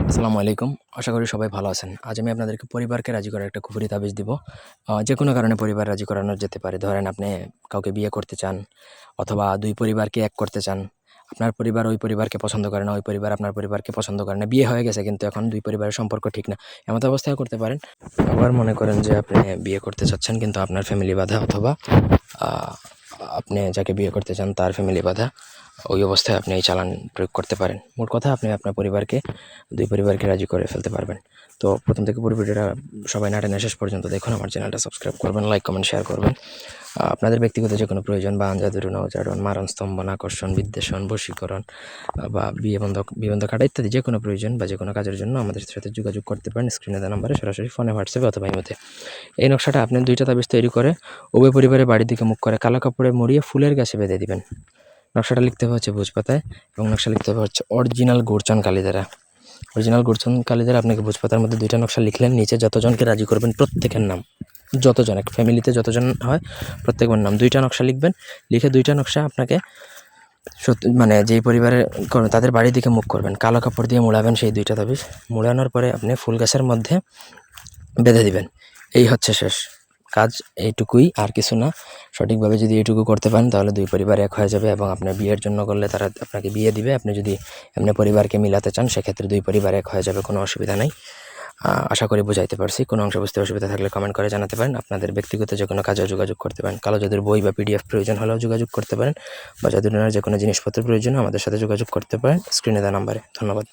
আসসালামু আলাইকুম। আশা করি সবাই ভালো আছেন। আজ আমি আপনাদেরকে পরিবারকে রাজি করার একটা খুবই তাবিজ দিব। যেকোনো কারণে পরিবার রাজি করানো যেতে পারে। ধরেন আপনি কাউকে বিয়ে করতে চান অথবা ২ পরিবারকে এক করতে চান। আপনার পরিবার ওই পরিবারকে পছন্দ করে না, ওই পরিবার আপনার পরিবারকে পছন্দ করে না। বিয়ে হয়ে গেছে কিন্তু এখন ২ পরিবারের সম্পর্ক ঠিক না। এমত অবস্থায়ও করতে পারেন। আবার মনে করেন যে আপনি বিয়ে করতে চাচ্ছেন কিন্তু আপনার ফ্যামিলি বাধা অথবা আ আপনি যাকে বিয়ে করতে চান তার ফ্যামিলি বাধা। ওই অবস্থায় আপনি এই চালান প্রয়োগ করতে পারেন। মোট কথা আপনি আপনার পরিবারকে ২ পরিবারকে রাজি করে ফেলতে পারবেন। তো ১ম থেকে পুরো ভিডিওটা সবাই না টেনে শেষ পর্যন্ত দেখুন। আমার চ্যানেলটা সাবস্ক্রাইব করবেন, লাইক, কমেন্ট, শেয়ার করবেন। আপনাদের ব্যক্তিগত যে কোনো প্রয়োজন বা জাদু, নৌচারণ, মারণ, স্তম্ভন, আকর্ষণ, বিদ্বেষণ, বশীকরণ বা বিয়ে বন্ধ কাটা ইত্যাদি যে কোনো প্রয়োজন বা যে কোনো কাজের জন্য আমাদের সাথে যোগাযোগ করতে পারেন স্ক্রিনে দেওয়া নাম্বারে, সরাসরি ফোনে, হোয়াটসঅ্যাপে অথবা ইমোতে। এই নকশাটা আপনি ২টা তাবিজ তৈরি করে উভয় পরিবারের বাড়ির দিকে মুখ করে কালো কাপড়ে মুড়িয়ে ফুলের গাছে বেঁধে দিবেন। নকশাটা লিখতে হবে হচ্ছে ভোজপাতায় এবং নকশা লিখতে হবে হচ্ছে অরিজিনাল গুরচন কালি দ্বারা। অরিজিনাল গুরচন কালি দ্বারা আপনাকে ভোজপাতার মধ্যে ২টা নকশা লিখলেন, নিচে যতজনকে রাজি করবেন প্রত্যেকের নাম, যতজন এক ফ্যামিলিতে যতজন হয় প্রত্যেকের নাম ২টা নকশা লিখবেন। লিখে ২টা নকশা আপনাকে মানে যেই পরিবারে করবেন তাদের বাড়ির দিকে মুখ করবেন, কালো কাপড় দিয়ে মোড়াবেন সেই ২টা তাবিজ। মোড়ানোর পরে আপনি ফুল গাছের মধ্যে বেঁধে দিবেন। এই হচ্ছে শেষ কাজ, এইটুকুই, আর কিছু না। সঠিকভাবে যদি এইটুকু করতে পারেন তাহলে ২ পরিবার এক হয়ে যাবে এবং আপনার বিয়ের জন্য করলে তারা আপনাকে বিয়ে দিবে। আপনি যদি এমনি পরিবারকে মিলাতে চান সেক্ষেত্রে ২ পরিবার এক হয়ে যাবে, কোনো অসুবিধা নেই। আশা করি বুঝাইতে পারছি। কোনো অংশ বুঝতে অসুবিধা থাকলে কমেন্ট করে জানাতে পারেন। আপনাদের ব্যক্তিগত যে কোনো কাজেও যোগাযোগ করতে পারেন। কালো জাদুর বই বা পিডিএফ প্রয়োজন হলেও যোগাযোগ করতে পারেন, বা জাদুটনার যে কোনো জিনিসপত্র প্রয়োজন আমাদের সাথে যোগাযোগ করতে পারেন স্ক্রিনে দেওয়া নাম্বারে। ধন্যবাদ।